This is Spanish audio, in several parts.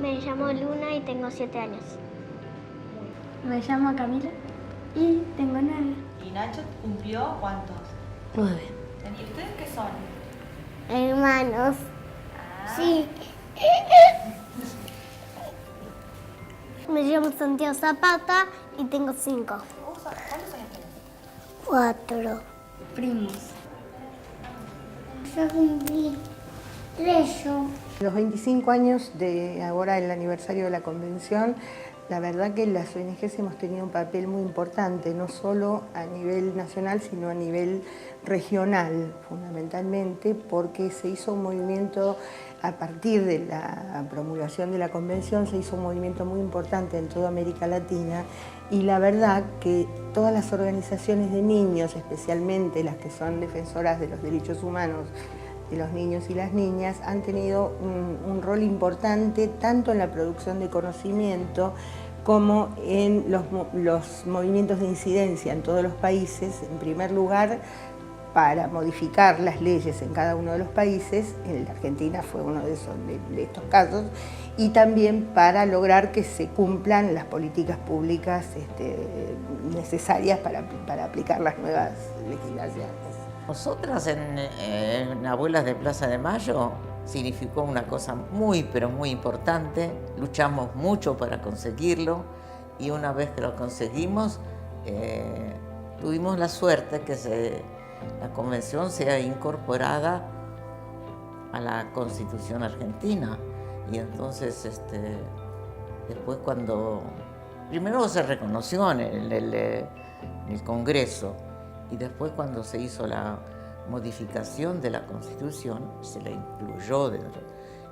Me llamo Luna y tengo 7 años. Me llamo Camila y tengo 9. ¿Y Nacho cumplió cuántos? 9. ¿Y ustedes qué son? Hermanos. Sí. Me llamo Santiago Zapata y tengo 5. ¿Cuántos años tenés? 4. Primos. Yo cumplí 3 yo. Los 25 años de ahora, el aniversario de la convención, la verdad que las ONGs hemos tenido un papel muy importante, no solo a nivel nacional, sino a nivel regional, fundamentalmente, porque se hizo un movimiento, a partir de la promulgación de la convención, se hizo un movimiento muy importante en toda América Latina, y la verdad que todas las organizaciones de niños, especialmente las que son defensoras de los derechos humanos, de los niños y las niñas, han tenido un rol importante tanto en la producción de conocimiento como en los movimientos de incidencia en todos los países, en primer lugar para modificar las leyes en cada uno de los países, en la Argentina fue uno de estos casos, y también para lograr que se cumplan las políticas públicas necesarias para aplicar las nuevas legislaciones. Nosotras en Abuelas de Plaza de Mayo significó una cosa muy, pero muy importante. Luchamos mucho para conseguirlo y una vez que lo conseguimos, tuvimos la suerte que la convención sea incorporada a la Constitución argentina. Y entonces, después primero se reconoció en el Congreso, y después cuando se hizo la modificación de la Constitución, se la incluyó dentro.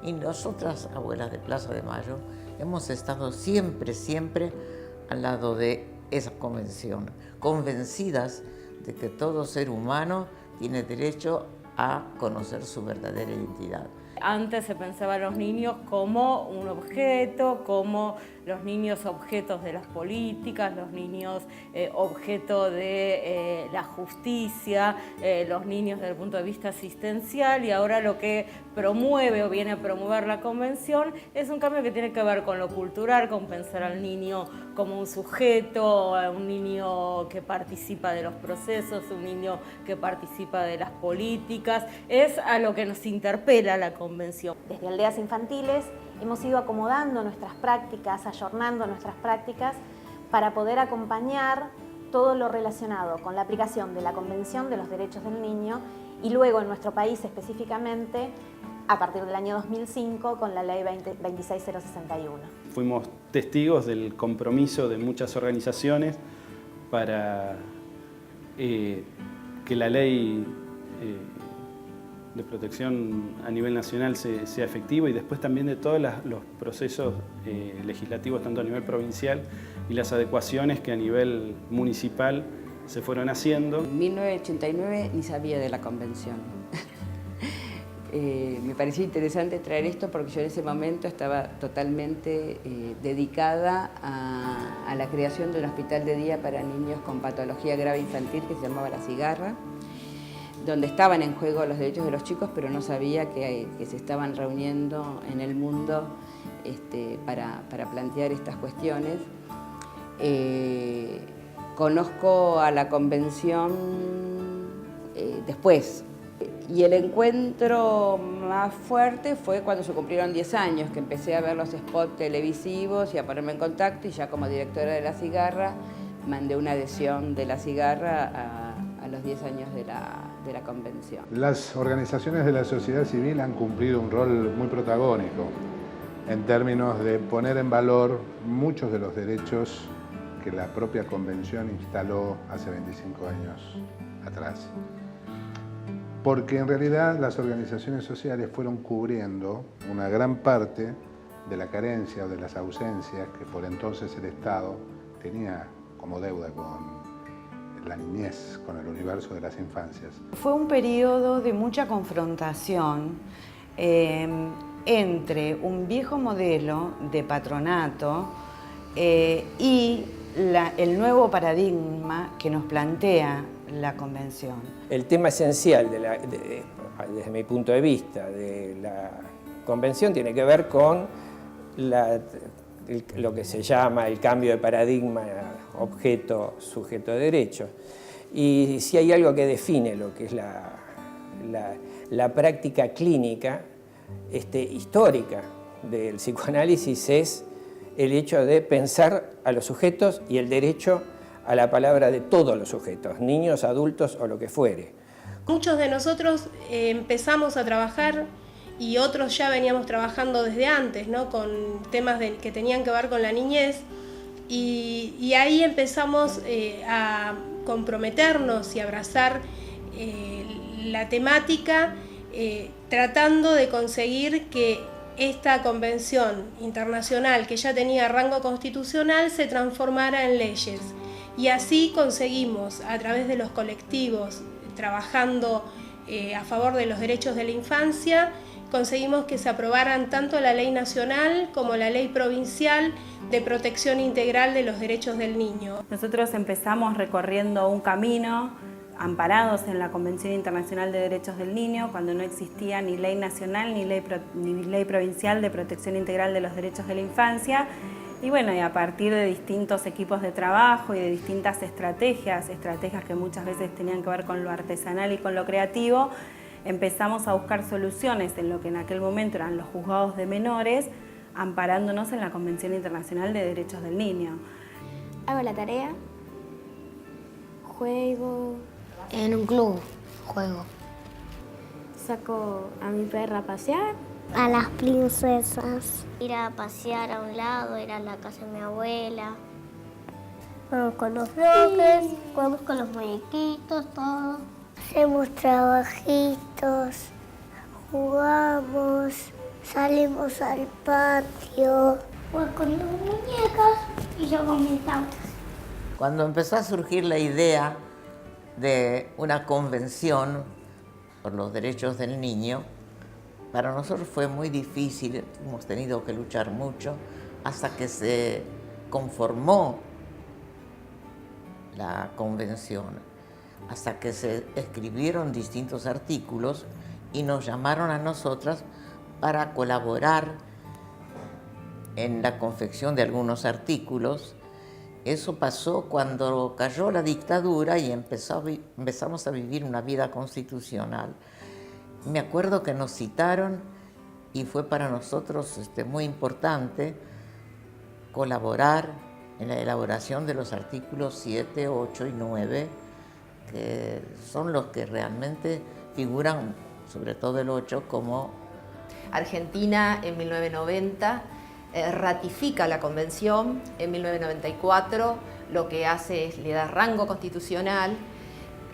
Y nosotras, Abuelas de Plaza de Mayo, hemos estado siempre, siempre al lado de esa convención, convencidas de que todo ser humano tiene derecho a conocer su verdadera identidad. Antes se pensaba a los niños como un objeto, como los niños objetos de las políticas, los niños objeto de la justicia, los niños desde el punto de vista asistencial, y ahora lo que promueve o viene a promover la convención es un cambio que tiene que ver con lo cultural, con pensar al niño como un sujeto, un niño que participa de los procesos, un niño que participa de las políticas. Es a lo que nos interpela la convención. Desde Aldeas Infantiles hemos ido acomodando nuestras prácticas, ayornando nuestras prácticas para poder acompañar todo lo relacionado con la aplicación de la Convención de los Derechos del Niño y luego en nuestro país específicamente a partir del año 2005 con la Ley 26061. Fuimos testigos del compromiso de muchas organizaciones para que la ley de protección a nivel nacional sea efectiva, y después también de todos los procesos legislativos, tanto a nivel provincial y las adecuaciones que a nivel municipal se fueron haciendo. En 1989 ni sabía de la convención. Me parecía interesante traer esto porque yo en ese momento estaba totalmente dedicada a la creación de un hospital de día para niños con patología grave infantil que se llamaba La Cigarra, donde estaban en juego los derechos de los chicos, pero no sabía que se estaban reuniendo en el mundo para plantear estas cuestiones. Conozco a la convención después, y el encuentro más fuerte fue cuando se cumplieron 10 años, que empecé a ver los spots televisivos y a ponerme en contacto, y ya como directora de La Cigarra mandé una adhesión de La Cigarra a los 10 años de la convención. Las organizaciones de la sociedad civil han cumplido un rol muy protagónico en términos de poner en valor muchos de los derechos que la propia convención instaló hace 25 años atrás. Porque en realidad las organizaciones sociales fueron cubriendo una gran parte de la carencia o de las ausencias que por entonces el Estado tenía como deuda con la niñez, con el universo de las infancias. Fue un periodo de mucha confrontación entre un viejo modelo de patronato y el nuevo paradigma que nos plantea la convención. El tema esencial, desde mi punto de vista, de la convención tiene que ver con lo que se llama el cambio de paradigma objeto, sujeto, derecho. Y si hay algo que define lo que es la práctica clínica histórica del psicoanálisis es el hecho de pensar a los sujetos y el derecho a la palabra de todos los sujetos, niños, adultos o lo que fuere. Muchos de nosotros empezamos a trabajar y otros ya veníamos trabajando desde antes, ¿no? Con temas que tenían que ver con la niñez y ahí empezamos a comprometernos y abrazar la temática tratando de conseguir que esta convención internacional que ya tenía rango constitucional se transformara en leyes. Y así conseguimos, a través de los colectivos, trabajando a favor de los derechos de la infancia, conseguimos que se aprobaran tanto la ley nacional como la ley provincial de protección integral de los derechos del niño. Nosotros empezamos recorriendo un camino amparados en la Convención Internacional de Derechos del Niño, cuando no existía ni ley nacional ni ley provincial de protección integral de los derechos de la infancia. Y bueno, y a partir de distintos equipos de trabajo y de distintas estrategias que muchas veces tenían que ver con lo artesanal y con lo creativo, empezamos a buscar soluciones en lo que en aquel momento eran los juzgados de menores, amparándonos en la Convención Internacional de Derechos del Niño. Hago la tarea, juego. En un club juego. Saco a mi perra a pasear. A las princesas. Ir a pasear a un lado, ir a la casa de mi abuela. Jugamos con los bloques, jugamos con los muñequitos, todo. Hacemos trabajitos, jugamos, salimos al patio. Juego con las muñecas y yo con mis autos. Cuando empezó a surgir la idea de una convención por los derechos del niño, para nosotros fue muy difícil, hemos tenido que luchar mucho hasta que se conformó la convención, hasta que se escribieron distintos artículos y nos llamaron a nosotras para colaborar en la confección de algunos artículos. Eso pasó cuando cayó la dictadura y empezamos a vivir una vida constitucional. Me acuerdo que nos citaron y fue para nosotros muy importante colaborar en la elaboración de los artículos 7, 8 y 9, que son los que realmente figuran, sobre todo el 8, como... Argentina en 1990 ratifica la convención, en 1994 lo que hace es le da rango constitucional.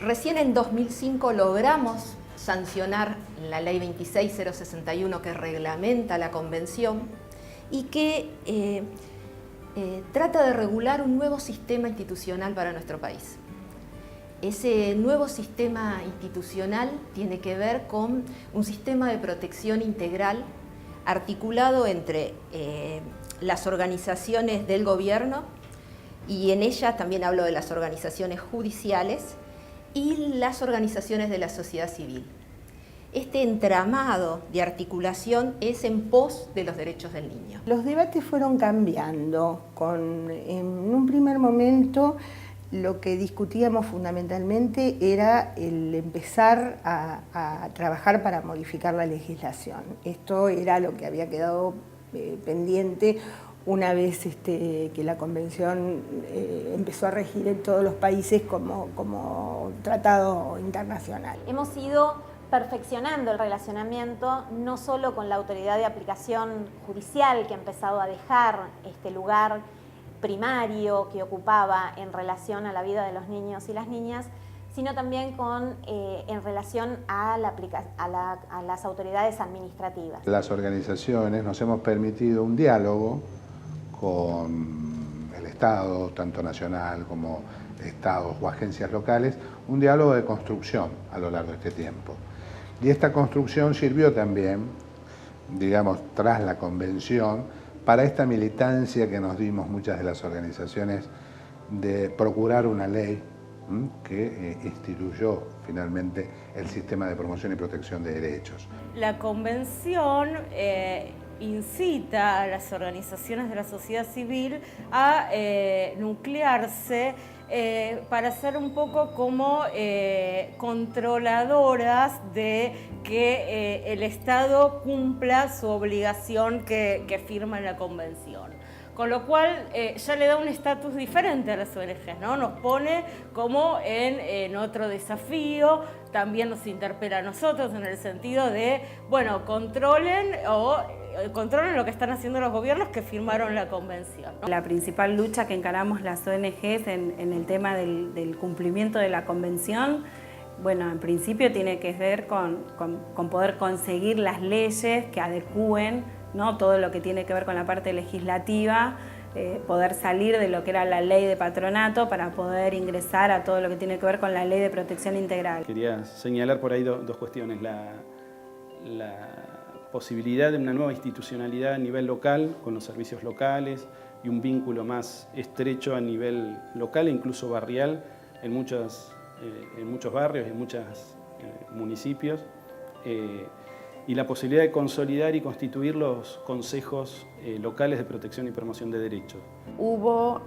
Recién en 2005 logramos sancionar la ley 26061 que reglamenta la convención y que trata de regular un nuevo sistema institucional para nuestro país. Ese nuevo sistema institucional tiene que ver con un sistema de protección integral articulado entre las organizaciones del gobierno, y en ellas también hablo de las organizaciones judiciales y las organizaciones de la sociedad civil. Este entramado de articulación es en pos de los derechos del niño. Los debates fueron cambiando. En un primer momento lo que discutíamos fundamentalmente era el empezar a trabajar para modificar la legislación. Esto era lo que había quedado pendiente una vez que la Convención empezó a regir en todos los países como tratado internacional. Hemos ido perfeccionando el relacionamiento no solo con la autoridad de aplicación judicial, que ha empezado a dejar este lugar primario que ocupaba en relación a la vida de los niños y las niñas, sino también en relación a las autoridades administrativas. Las organizaciones nos hemos permitido un diálogo con el Estado, tanto nacional como estados o agencias locales, un diálogo de construcción a lo largo de este tiempo. Y esta construcción sirvió también, digamos, tras la convención, para esta militancia que nos dimos muchas de las organizaciones de procurar una ley que instituyó finalmente el sistema de promoción y protección de derechos. La convención incita a las organizaciones de la sociedad civil a nuclearse para ser un poco como controladoras de que el Estado cumpla su obligación que firma en la Convención. Con lo cual ya le da un estatus diferente a las ONGs, ¿no? Nos pone como en otro desafío, también nos interpela a nosotros en el sentido de, bueno, controlen lo que están haciendo los gobiernos que firmaron la Convención, ¿no? La principal lucha que encaramos las ONGs en el tema del cumplimiento de la Convención, bueno, en principio tiene que ver con poder conseguir las leyes que adecúen, ¿no?, todo lo que tiene que ver con la parte legislativa, poder salir de lo que era la ley de patronato para poder ingresar a todo lo que tiene que ver con la ley de protección integral. Quería señalar por ahí dos cuestiones. La posibilidad de una nueva institucionalidad a nivel local, con los servicios locales, y un vínculo más estrecho a nivel local e incluso barrial en muchos barrios y en muchos municipios. Y la posibilidad de consolidar y constituir los consejos locales de protección y promoción de derechos. Hubo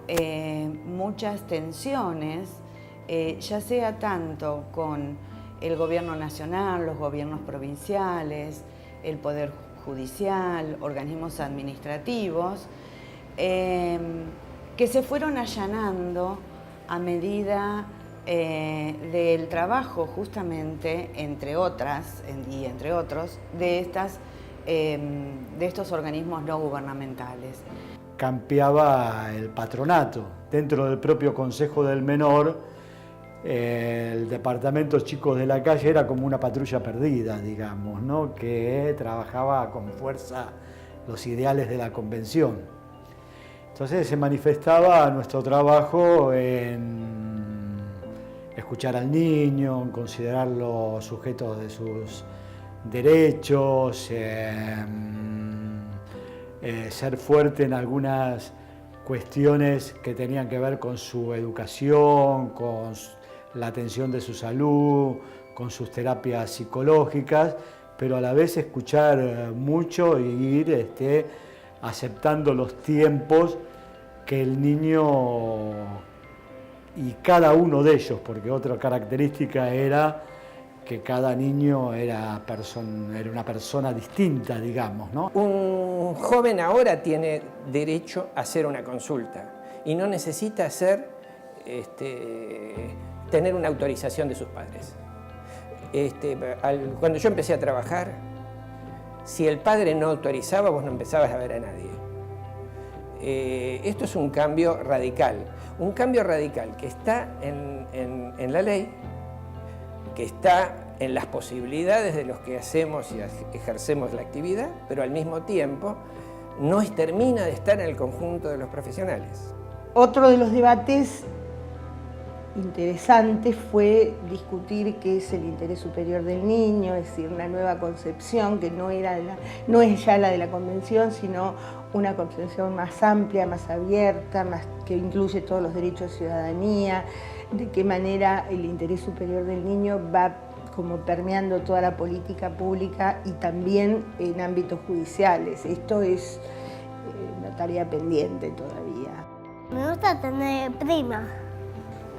muchas tensiones, ya sea tanto con el gobierno nacional, los gobiernos provinciales, el Poder Judicial, organismos administrativos, que se fueron allanando a medida del trabajo justamente, entre otros, de estos organismos no gubernamentales. Campeaba el patronato. Dentro del propio Consejo del Menor, el departamento Chicos de la Calle era como una patrulla perdida, digamos, ¿no?, que trabajaba con fuerza los ideales de la Convención. Entonces se manifestaba nuestro trabajo en escuchar al niño, en considerarlo sujeto de sus derechos, ser fuerte en algunas cuestiones que tenían que ver con su educación, con la atención de su salud, con sus terapias psicológicas, pero a la vez escuchar mucho y ir aceptando los tiempos que el niño y cada uno de ellos, porque otra característica era que cada niño era una persona distinta, digamos, ¿no? Un joven ahora tiene derecho a hacer una consulta y no necesita tener una autorización de sus padres. Cuando yo empecé a trabajar, si el padre no autorizaba, vos no empezabas a ver a nadie. Esto es un cambio radical que está en la ley, que está en las posibilidades de los que hacemos y ejercemos la actividad, pero al mismo tiempo no termina de estar en el conjunto de los profesionales. Otro de los debates interesantes fue discutir qué es el interés superior del niño, es decir, una nueva concepción que no es ya la de la Convención, sino una concepción más amplia, más abierta, que incluye todos los derechos de ciudadanía, de qué manera el interés superior del niño va como permeando toda la política pública y también en ámbitos judiciales. Esto es una tarea pendiente todavía. Me gusta tener prima.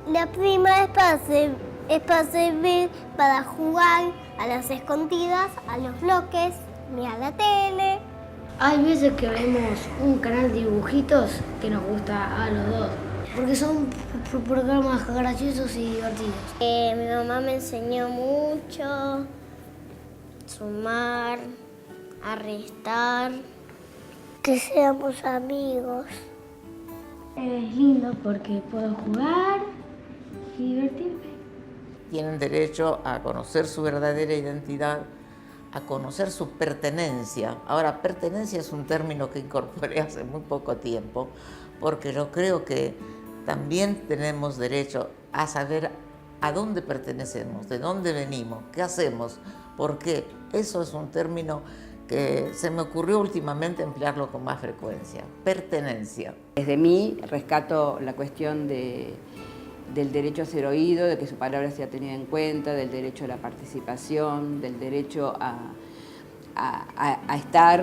La prima es para servir para jugar a las escondidas, a los bloques, mirar la tele. Hay veces que vemos un canal de dibujitos que nos gusta a los dos, porque son programas graciosos y divertidos. Mi mamá me enseñó mucho, sumar, a restar, que seamos amigos. Es lindo porque puedo jugar y divertirme. Tienen derecho a conocer su verdadera identidad, a conocer su pertenencia. Ahora, pertenencia es un término que incorporé hace muy poco tiempo, porque yo creo que también tenemos derecho a saber a dónde pertenecemos, de dónde venimos, qué hacemos, por qué. Eso es un término que se me ocurrió últimamente emplearlo con más frecuencia, pertenencia. Desde mí rescato la cuestión del derecho a ser oído, de que su palabra sea tenida en cuenta, del derecho a la participación, del derecho a a estar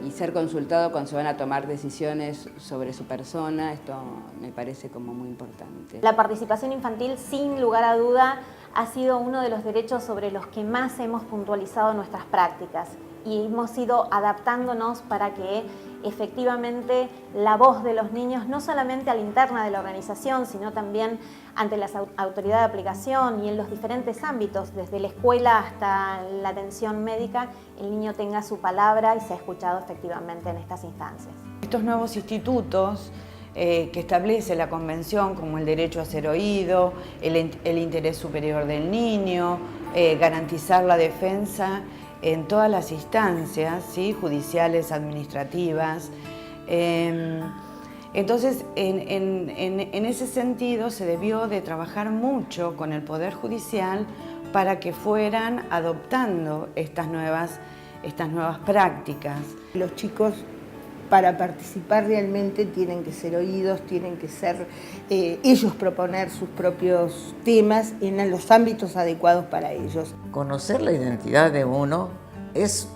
y ser consultado cuando se van a tomar decisiones sobre su persona. Esto me parece como muy importante. La participación infantil, sin lugar a duda, ha sido uno de los derechos sobre los que más hemos puntualizado nuestras prácticas y hemos ido adaptándonos para que efectivamente la voz de los niños, no solamente a la interna de la organización, sino también ante la autoridad de aplicación y en los diferentes ámbitos, desde la escuela hasta la atención médica, el niño tenga su palabra y sea escuchado efectivamente en estas instancias. Estos nuevos institutos que establece la Convención, como el derecho a ser oído, el interés superior del niño, garantizar la defensa en todas las instancias, ¿sí? Judiciales, administrativas. Entonces, en ese sentido, se debió de trabajar mucho con el Poder Judicial para que fueran adoptando estas nuevas prácticas. Los chicos, para participar realmente, tienen que ser oídos, tienen que ser ellos proponer sus propios temas en los ámbitos adecuados para ellos. Conocer la identidad de uno es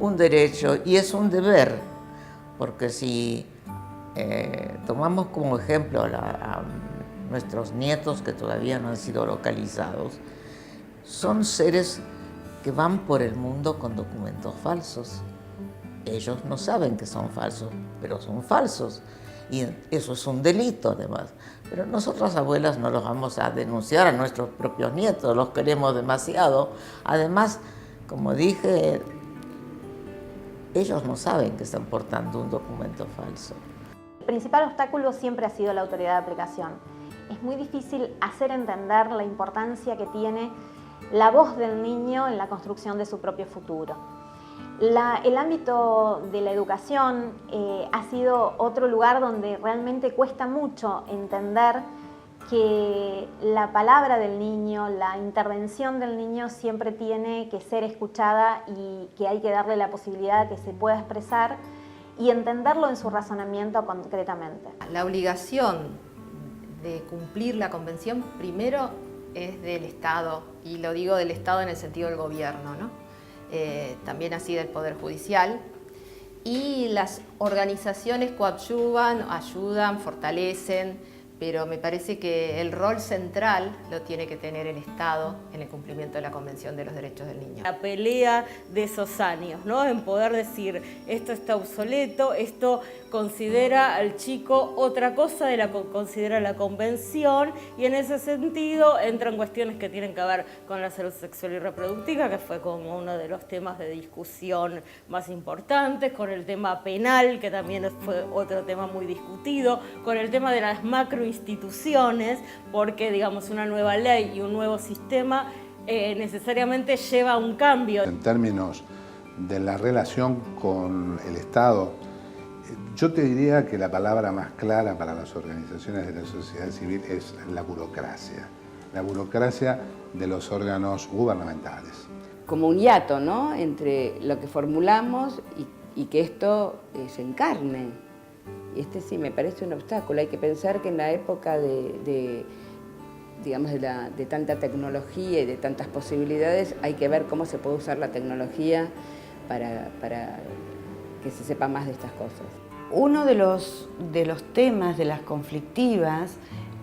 un derecho y es un deber, porque si tomamos como ejemplo a nuestros nietos que todavía no han sido localizados, son seres que van por el mundo con documentos falsos. Ellos no saben que son falsos, pero son falsos. Y eso es un delito además. Pero nosotras abuelas no los vamos a denunciar a nuestros propios nietos, los queremos demasiado. Además, como dije, ellos no saben que están portando un documento falso. El principal obstáculo siempre ha sido la autoridad de aplicación. Es muy difícil hacer entender la importancia que tiene la voz del niño en la construcción de su propio futuro. El ámbito de la educación ha sido otro lugar donde realmente cuesta mucho entender que la palabra del niño, la intervención del niño siempre tiene que ser escuchada y que hay que darle la posibilidad de que se pueda expresar y entenderlo en su razonamiento concretamente. La obligación de cumplir la convención primero es del Estado, y lo digo del Estado en el sentido del gobierno, ¿no? También así del Poder Judicial, y las organizaciones coadyuvan, ayudan, fortalecen, pero me parece que el rol central lo tiene que tener el Estado en el cumplimiento de la Convención de los Derechos del Niño. La pelea de esos años, ¿no? En poder decir, esto está obsoleto, esto considera al chico otra cosa de la que considera la Convención, y en ese sentido entran cuestiones que tienen que ver con la salud sexual y reproductiva, que fue como uno de los temas de discusión más importantes, con el tema penal, que también fue otro tema muy discutido, con el tema de las macroinstituciones, porque digamos una nueva ley y un nuevo sistema necesariamente lleva a un cambio. En términos de la relación con el Estado, yo te diría que la palabra más clara para las organizaciones de la sociedad civil es la burocracia de los órganos gubernamentales. Como un hiato, ¿no?, entre lo que formulamos y que esto se encarne. Y sí me parece un obstáculo. Hay que pensar que en la época de tanta tecnología y de tantas posibilidades, hay que ver cómo se puede usar la tecnología para que se sepa más de estas cosas. Uno de los temas, de las conflictivas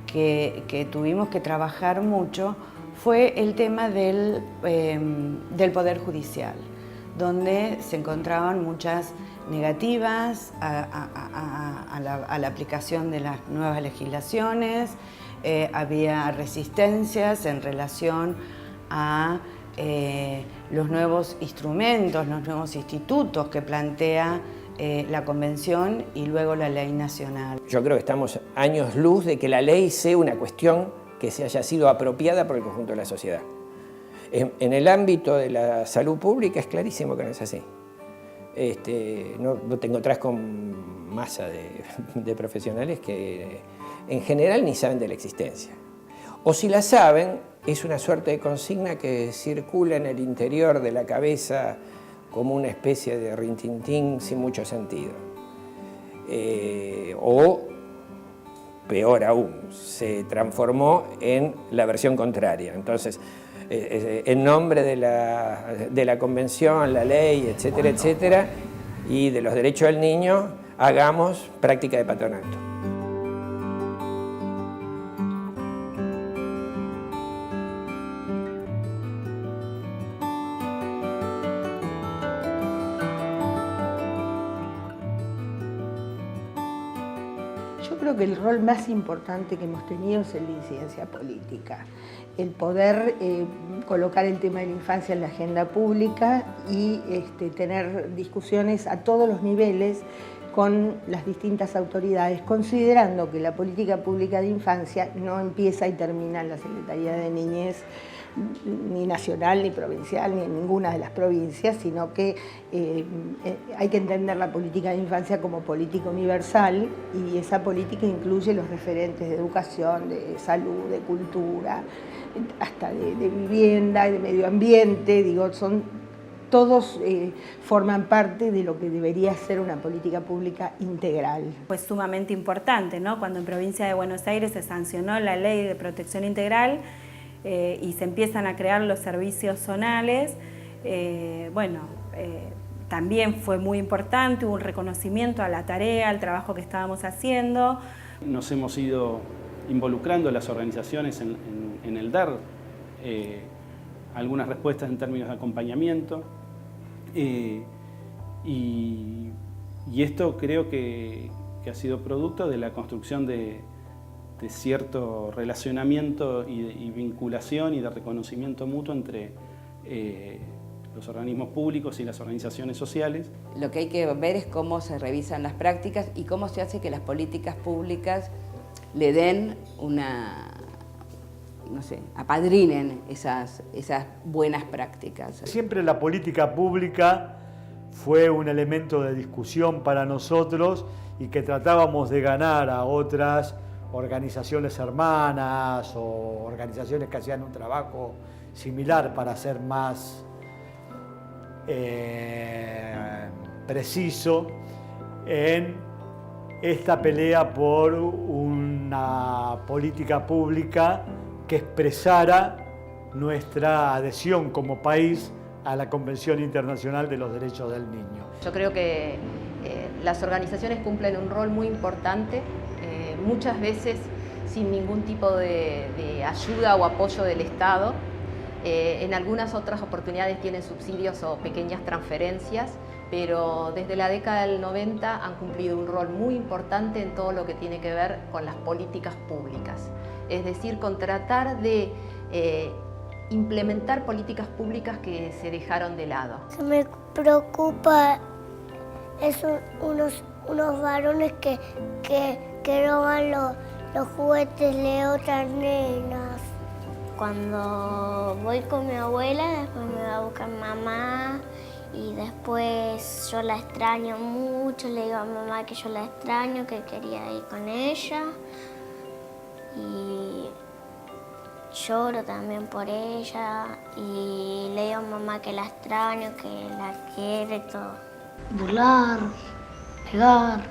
que tuvimos que trabajar mucho, fue el tema del Poder Judicial, donde se encontraban muchas negativas a la aplicación de las nuevas legislaciones, había resistencias en relación a los nuevos instrumentos, los nuevos institutos que plantea la Convención y luego la Ley Nacional. Yo creo que estamos años luz de que la ley sea una cuestión que se haya sido apropiada por el conjunto de la sociedad. En el ámbito de la salud pública es clarísimo que no es así. No te encontrás con masa de profesionales que en general ni saben de la existencia. O si la saben, es una suerte de consigna que circula en el interior de la cabeza como una especie de rintintín sin mucho sentido. O, peor aún, se transformó en la versión contraria. Entonces, en nombre de la Convención, la ley, etcétera, etcétera, y de los derechos del niño, hagamos práctica de patronato. Yo creo que el rol más importante que hemos tenido es el de incidencia política, el poder colocar el tema de la infancia en la agenda pública y tener discusiones a todos los niveles con las distintas autoridades, considerando que la política pública de infancia no empieza y termina en la Secretaría de Niñez, ni nacional, ni provincial, ni en ninguna de las provincias, sino que hay que entender la política de infancia como política universal, y esa política incluye los referentes de educación, de salud, de cultura, hasta de vivienda, de medio ambiente, digo, todos forman parte de lo que debería ser una política pública integral. Pues sumamente importante, ¿no? Cuando en Provincia de Buenos Aires se sancionó la Ley de Protección Integral, y se empiezan a crear los servicios zonales, también fue muy importante, hubo un reconocimiento a la tarea, al trabajo que estábamos haciendo. Nos hemos ido involucrando las organizaciones en el dar algunas respuestas en términos de acompañamiento, y esto creo que ha sido producto de la construcción de cierto relacionamiento y vinculación y de reconocimiento mutuo entre los organismos públicos y las organizaciones sociales. Lo que hay que ver es cómo se revisan las prácticas y cómo se hace que las políticas públicas le den apadrinen esas buenas prácticas. Siempre la política pública fue un elemento de discusión para nosotros y que tratábamos de ganar a otras organizaciones hermanas o organizaciones que hacían un trabajo similar para ser más preciso en esta pelea por una política pública que expresara nuestra adhesión como país a la Convención Internacional de los Derechos del Niño. Yo creo que las organizaciones cumplen un rol muy importante, muchas veces sin ningún tipo de ayuda o apoyo del Estado. En algunas otras oportunidades tienen subsidios o pequeñas transferencias, pero desde la década del 90 han cumplido un rol muy importante en todo lo que tiene que ver con las políticas públicas. Es decir, con tratar de implementar políticas públicas que se dejaron de lado. Se me preocupa unos varones que roban los juguetes de otras nenas. Cuando voy con mi abuela, después me va a buscar mamá y después yo la extraño mucho, le digo a mamá que yo la extraño, que quería ir con ella y lloro también por ella y le digo a mamá que la extraño, que la quiero y todo. Burlar, pegar,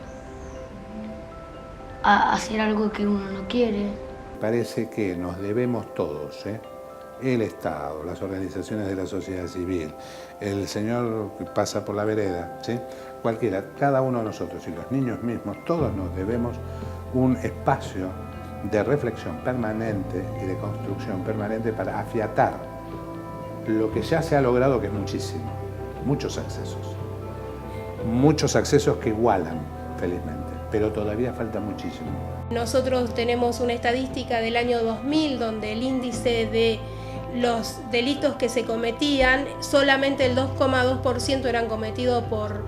hacer algo que uno no quiere. Parece que nos debemos todos, el Estado, las organizaciones de la sociedad civil, el señor que pasa por la vereda, cualquiera, cada uno de nosotros y los niños mismos, todos nos debemos un espacio de reflexión permanente y de construcción permanente para afiatar lo que ya se ha logrado, que es muchísimo, muchos accesos que igualan, felizmente, pero todavía falta muchísimo. Nosotros tenemos una estadística del año 2000 donde el índice de los delitos que se cometían, solamente el 2,2% eran cometidos por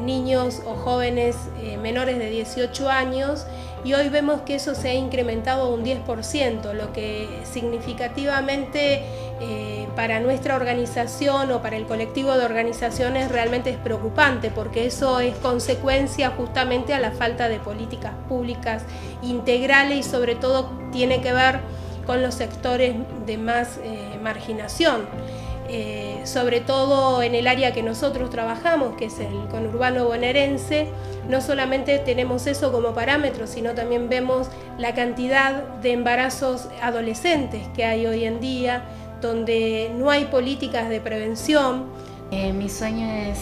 niños o jóvenes menores de 18 años, y hoy vemos que eso se ha incrementado a un 10%, lo que significativamente para nuestra organización o para el colectivo de organizaciones realmente es preocupante, porque eso es consecuencia justamente a la falta de políticas públicas integrales y sobre todo tiene que ver con los sectores de más marginación. Sobre todo en el área que nosotros trabajamos, que es el conurbano bonaerense, no solamente tenemos eso como parámetro, sino también vemos la cantidad de embarazos adolescentes que hay hoy en día, donde no hay políticas de prevención. Mi sueño es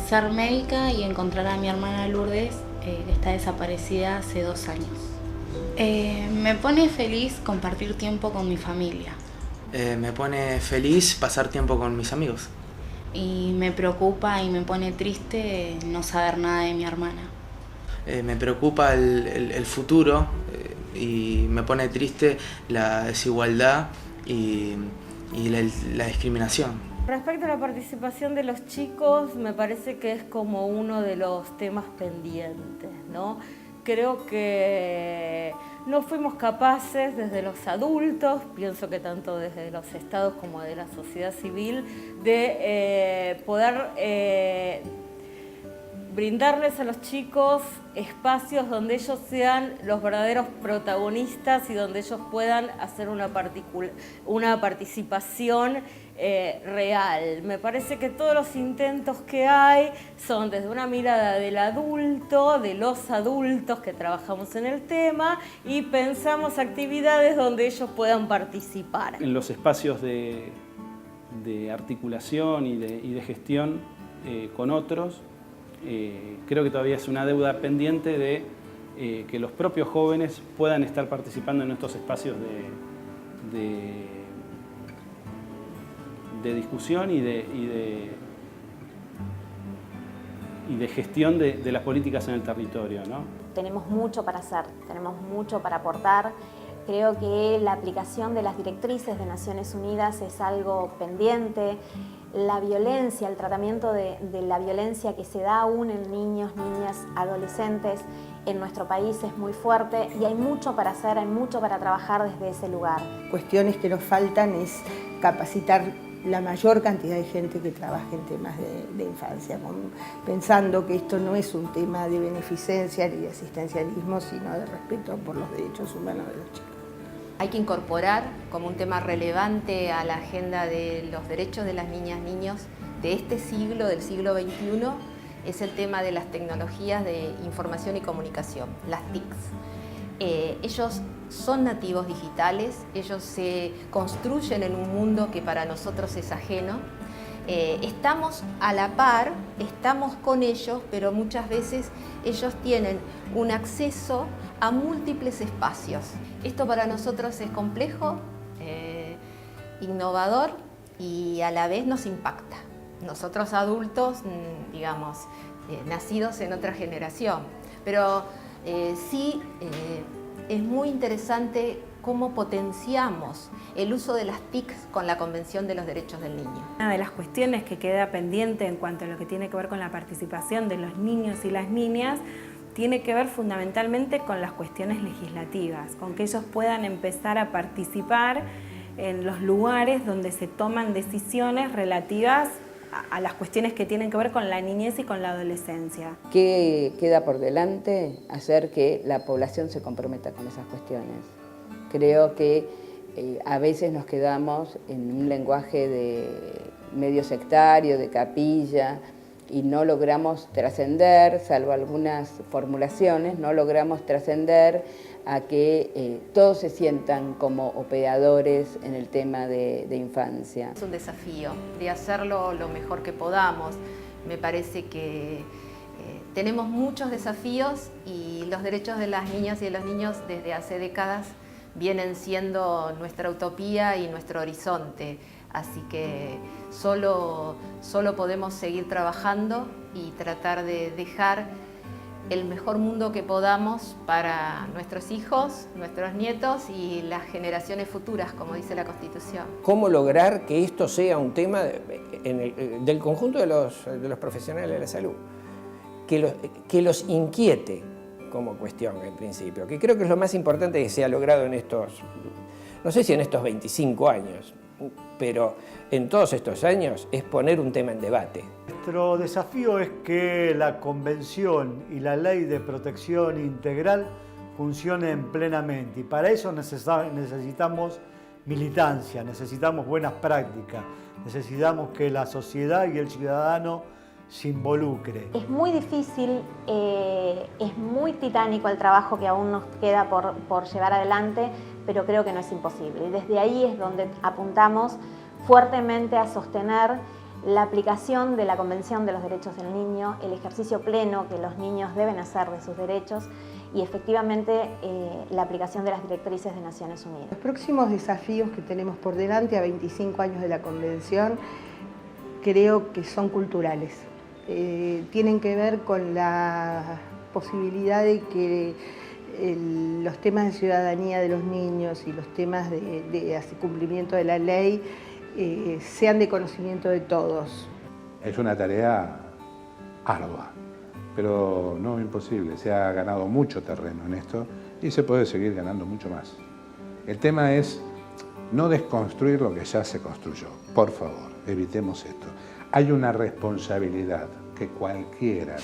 ser médica y encontrar a mi hermana Lourdes, que está desaparecida hace 2 años. Me pone feliz compartir tiempo con mi familia. Me pone feliz pasar tiempo con mis amigos. Y me preocupa y me pone triste no saber nada de mi hermana. Me preocupa el futuro y me pone triste la desigualdad y la discriminación. Respecto a la participación de los chicos, me parece que es como uno de los temas pendientes, ¿no? Creo que no fuimos capaces desde los adultos, pienso que tanto desde los estados como de la sociedad civil, de poder brindarles a los chicos espacios donde ellos sean los verdaderos protagonistas y donde ellos puedan hacer una participación real. Me parece que todos los intentos que hay son desde una mirada del adulto, de los adultos que trabajamos en el tema y pensamos actividades donde ellos puedan participar. En los espacios de articulación y de gestión con otros, creo que todavía es una deuda pendiente de que los propios jóvenes puedan estar participando en estos espacios de discusión y de gestión de las políticas en el territorio, ¿no? Tenemos mucho para hacer, tenemos mucho para aportar. Creo que la aplicación de las directrices de Naciones Unidas es algo pendiente. La violencia, el tratamiento de la violencia que se da aún en niños, niñas, adolescentes en nuestro país es muy fuerte y hay mucho para hacer, hay mucho para trabajar desde ese lugar. Cuestiones que nos faltan es capacitar la mayor cantidad de gente que trabaje en temas de infancia, pensando que esto no es un tema de beneficencia ni de asistencialismo, sino de respeto por los derechos humanos de los chicos. Hay que incorporar como un tema relevante a la agenda de los derechos de las niñas y niños de este siglo, del siglo XXI, es el tema de las tecnologías de información y comunicación, las TICs. Ellos son nativos digitales, ellos se construyen en un mundo que para nosotros es ajeno. Estamos a la par, estamos con ellos, pero muchas veces ellos tienen un acceso a múltiples espacios. Esto para nosotros es complejo, innovador y a la vez nos impacta. Nosotros adultos, digamos, nacidos en otra generación, pero sí es muy interesante cómo potenciamos el uso de las TICs con la Convención de los Derechos del Niño. Una de las cuestiones que queda pendiente en cuanto a lo que tiene que ver con la participación de los niños y las niñas tiene que ver fundamentalmente con las cuestiones legislativas, con que ellos puedan empezar a participar en los lugares donde se toman decisiones relativas a las cuestiones que tienen que ver con la niñez y con la adolescencia. ¿Qué queda por delante? Hacer que la población se comprometa con esas cuestiones. Creo que a veces nos quedamos en un lenguaje de medio sectario, de capilla, y no logramos trascender, salvo algunas formulaciones, no logramos trascender a que todos se sientan como operadores en el tema de infancia. Es un desafío de hacerlo lo mejor que podamos. Me parece que tenemos muchos desafíos y los derechos de las niñas y de los niños desde hace décadas vienen siendo nuestra utopía y nuestro horizonte. Así que solo podemos seguir trabajando y tratar de dejar el mejor mundo que podamos para nuestros hijos, nuestros nietos y las generaciones futuras, como dice la Constitución. ¿Cómo lograr que esto sea un tema del conjunto de los profesionales de la salud? Que los inquiete como cuestión en principio, que creo que es lo más importante que se ha logrado en estos, no sé si en estos 25 años, pero en todos estos años es poner un tema en debate. Nuestro desafío es que la Convención y la Ley de Protección Integral funcionen plenamente y para eso necesitamos militancia, necesitamos buenas prácticas, necesitamos que la sociedad y el ciudadano se involucre. Es muy difícil, es muy titánico el trabajo que aún nos queda por llevar adelante, pero creo que no es imposible. Y desde ahí es donde apuntamos fuertemente a sostener la aplicación de la Convención de los Derechos del Niño, el ejercicio pleno que los niños deben hacer de sus derechos y efectivamente la aplicación de las directrices de Naciones Unidas. Los próximos desafíos que tenemos por delante a 25 años de la Convención creo que son culturales. Tienen que ver con la posibilidad de que los temas de ciudadanía de los niños y los temas de cumplimiento de la ley sean de conocimiento de todos. Es una tarea ardua, pero no imposible. Se ha ganado mucho terreno en esto y se puede seguir ganando mucho más. El tema es no desconstruir lo que ya se construyó. Por favor, evitemos esto. Hay una responsabilidad que cualquiera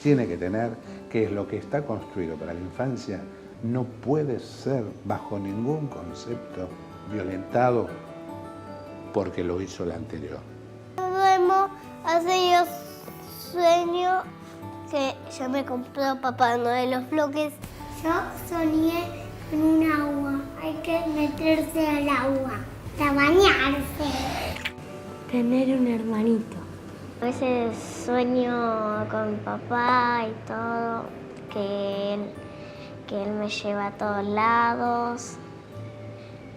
tiene que tener, que es lo que está construido para la infancia, no puede ser bajo ningún concepto violentado porque lo hizo la anterior. Duermo, así yo sueño que yo me compró Papá Noel los bloques. Yo soñé en un agua, hay que meterse al agua, para bañarse. Tener un hermanito. A veces sueño con mi papá y todo, que él me lleva a todos lados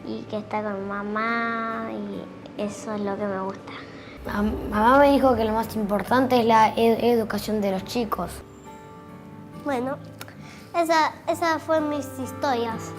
y que está con mamá y eso es lo que me gusta. Mamá me dijo que lo más importante es la educación de los chicos. Bueno, esas fueron mis historias.